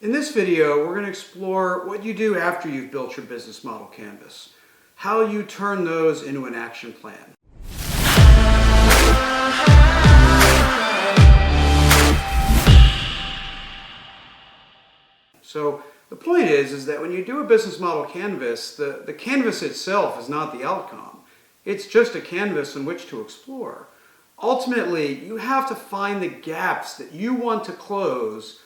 In this video, we're going to explore what you do after you've built your business model canvas, how you turn those into an action plan. So the point is that when you do a business model canvas, the canvas itself is not the outcome. It's just a canvas in which to explore. Ultimately, you have to find the gaps that you want to close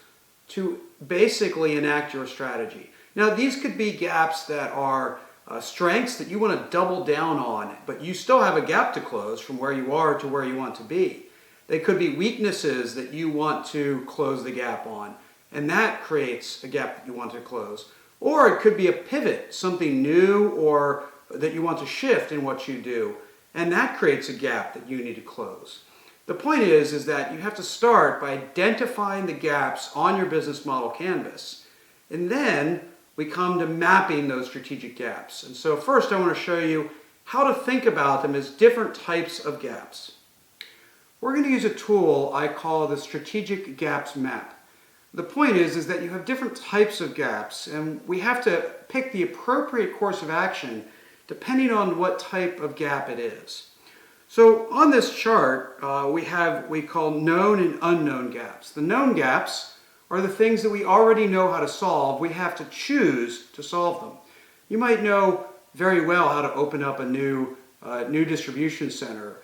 to basically enact your strategy. Now, these could be gaps that are strengths that you want to double down on, but you still have a gap to close from where you are to where you want to be. They could be weaknesses that you want to close the gap on, and that creates a gap that you want to close. Or it could be a pivot, something new or that you want to shift in what you do, and that creates a gap that you need to close. The point is that you have to start by identifying the gaps on your business model canvas. And then we come to mapping those strategic gaps. And so first I want to show you how to think about them as different types of gaps. We're going to use a tool I call the Strategic Gaps Map. The point is that you have different types of gaps, and we have to pick the appropriate course of action depending on what type of gap it is. So on this chart, we call known and unknown gaps. The known gaps are the things that we already know how to solve. We have to choose to solve them. You might know very well how to open up a new distribution center.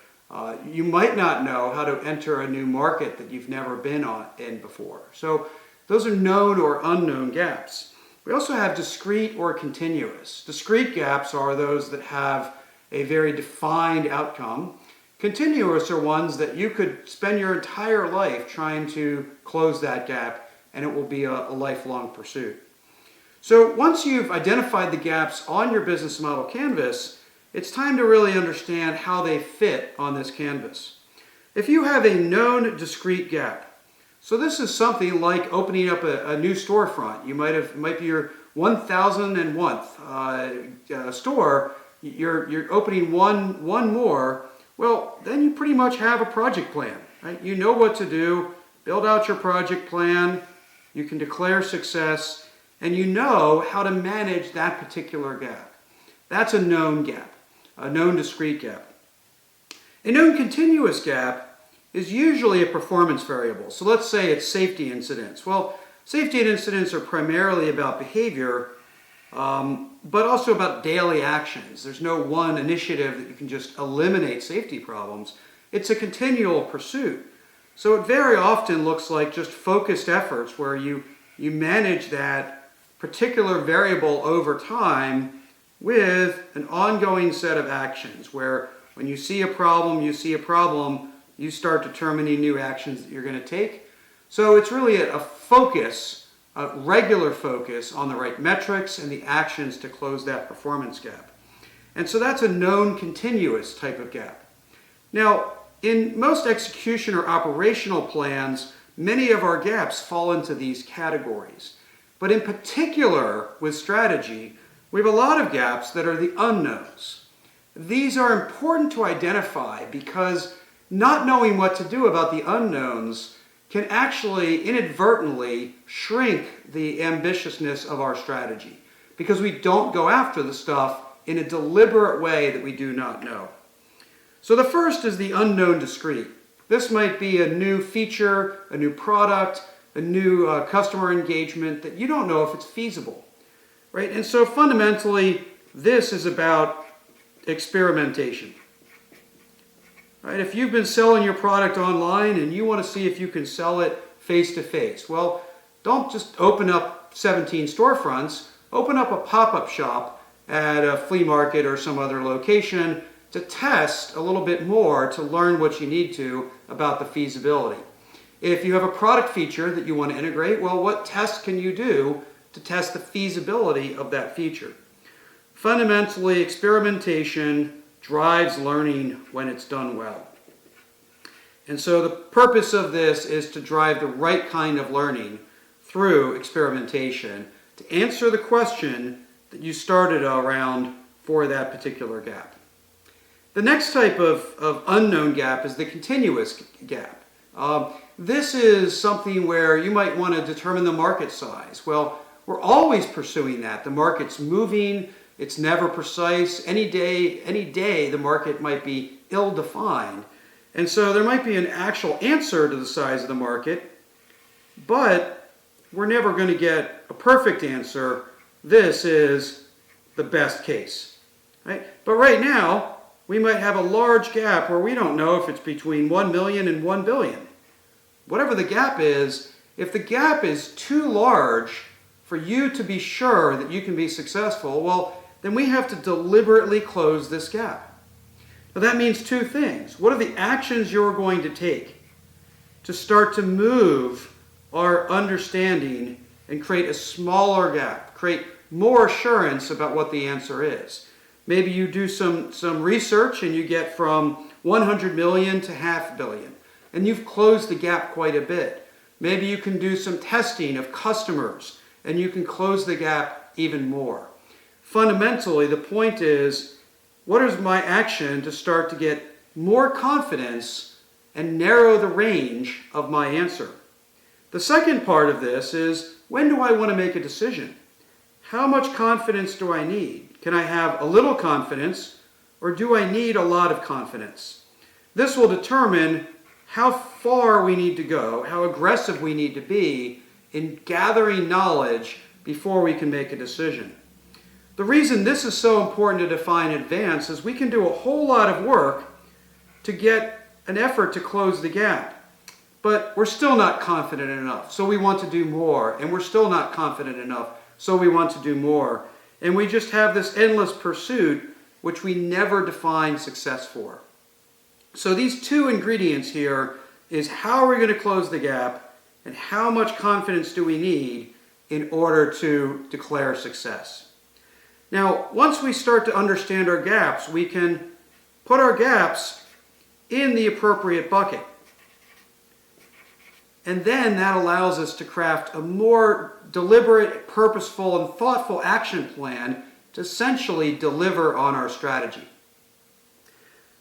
You might not know how to enter a new market that you've never been in before. So those are known or unknown gaps. We also have discrete or continuous. Discrete gaps are those that have a very defined outcome. Continuous are ones that you could spend your entire life trying to close that gap, and it will be a lifelong pursuit. So once you've identified the gaps on your business model canvas, it's time to really understand how they fit on this canvas. If you have a known discrete gap, so this is something like opening up a new storefront. It might be your 1001th store. You're opening one more. Well, then you pretty much have a project plan, right? You know what to do. Build out your project plan. You can declare success, and you know how to manage that particular gap. That's a known gap, a known discrete gap. A known continuous gap is usually a performance variable. So let's say it's safety incidents. Well, safety incidents are primarily about behavior, but also about daily actions. There's no one initiative that you can just eliminate safety problems. It's a continual pursuit. So it very often looks like just focused efforts where you manage that particular variable over time with an ongoing set of actions where when you see a problem, you start determining new actions that you're going to take. So it's really a focus, a regular focus on the right metrics and the actions to close that performance gap. And so that's a known continuous type of gap. Now, in most execution or operational plans, many of our gaps fall into these categories. But in particular with strategy, we have a lot of gaps that are the unknowns. These are important to identify because not knowing what to do about the unknowns can actually inadvertently shrink the ambitiousness of our strategy because we don't go after the stuff in a deliberate way that we do not know. So the first is the unknown discrete. This might be a new feature, a new product, a new customer engagement that you don't know if it's feasible, right? And so fundamentally, this is about experimentation. Right? If you've been selling your product online and you want to see if you can sell it face-to-face, well, don't just open up 17 storefronts. Open up a pop-up shop at a flea market or some other location to test a little bit more to learn what you need to about the feasibility. If you have a product feature that you want to integrate, well, what tests can you do to test the feasibility of that feature? Fundamentally, experimentation drives learning when it's done well. And so the purpose of this is to drive the right kind of learning through experimentation to answer the question that you started around for that particular gap. The next type of unknown gap is the continuous gap. this is something where you might want to determine the market size. Well, we're always pursuing that. The market's moving, it's never precise. Any day the market might be ill-defined. And so there might be an actual answer to the size of the market, but we're never going to get a perfect answer. This is the best case, right? But right now, we might have a large gap where we don't know if it's between 1 million and 1 billion. Whatever the gap is, if the gap is too large for you to be sure that you can be successful, well, then we have to deliberately close this gap. Now that means two things. What are the actions you're going to take to start to move our understanding and create a smaller gap, create more assurance about what the answer is? Maybe you do some research and you get from 100 million to half billion, and you've closed the gap quite a bit. Maybe you can do some testing of customers and you can close the gap even more. Fundamentally, the point is, what is my action to start to get more confidence and narrow the range of my answer? The second part of this is, when do I want to make a decision? How much confidence do I need? Can I have a little confidence, or do I need a lot of confidence? This will determine how far we need to go, how aggressive we need to be in gathering knowledge before we can make a decision. The reason this is so important to define in advance is we can do a whole lot of work to get an effort to close the gap, but we're still not confident enough, so we want to do more, and we're still not confident enough, so we want to do more. And we just have this endless pursuit, which we never define success for. So these two ingredients here is, how are we going to close the gap, and how much confidence do we need in order to declare success? Now, once we start to understand our gaps, we can put our gaps in the appropriate bucket. And then that allows us to craft a more deliberate, purposeful, and thoughtful action plan to essentially deliver on our strategy.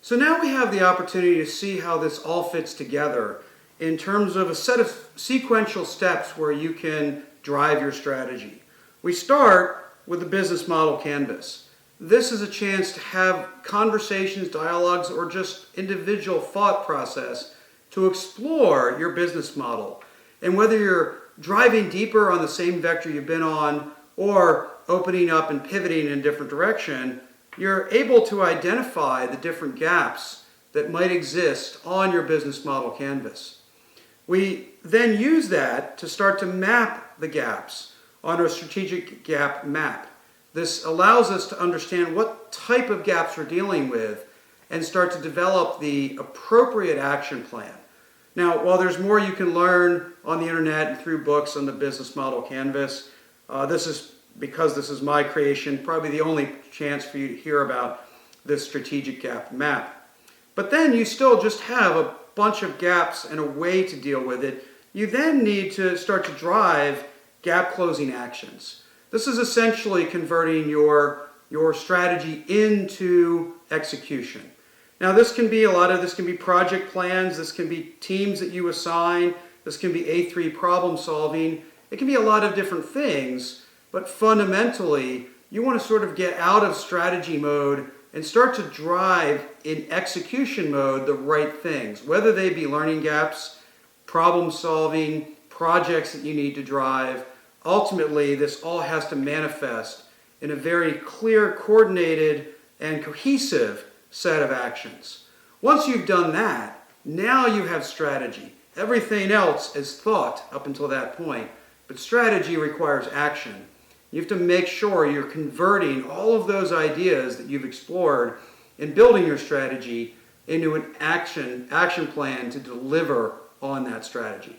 So now we have the opportunity to see how this all fits together in terms of a set of sequential steps where you can drive your strategy. We start with the business model canvas. This is a chance to have conversations, dialogues, or just individual thought process to explore your business model. And whether you're driving deeper on the same vector you've been on, or opening up and pivoting in a different direction, you're able to identify the different gaps that might exist on your business model canvas. We then use that to start to map the gaps on our strategic gap map. This allows us to understand what type of gaps we're dealing with and start to develop the appropriate action plan. Now, while there's more you can learn on the internet and through books on the business model canvas, because this is my creation, probably the only chance for you to hear about this strategic gap map. But then you still just have a bunch of gaps and a way to deal with it. You then need to start to drive gap closing actions. This is essentially converting your strategy into execution. Now this can be this can be project plans, this can be teams that you assign, this can be A3 problem solving. It can be a lot of different things, but fundamentally you want to sort of get out of strategy mode and start to drive in execution mode the right things, whether they be learning gaps, problem solving, projects that you need to drive. Ultimately, this all has to manifest in a very clear, coordinated, and cohesive set of actions. Once you've done that, now you have strategy. Everything else is thought up until that point, but strategy requires action. You have to make sure you're converting all of those ideas that you've explored in building your strategy into an action plan to deliver on that strategy.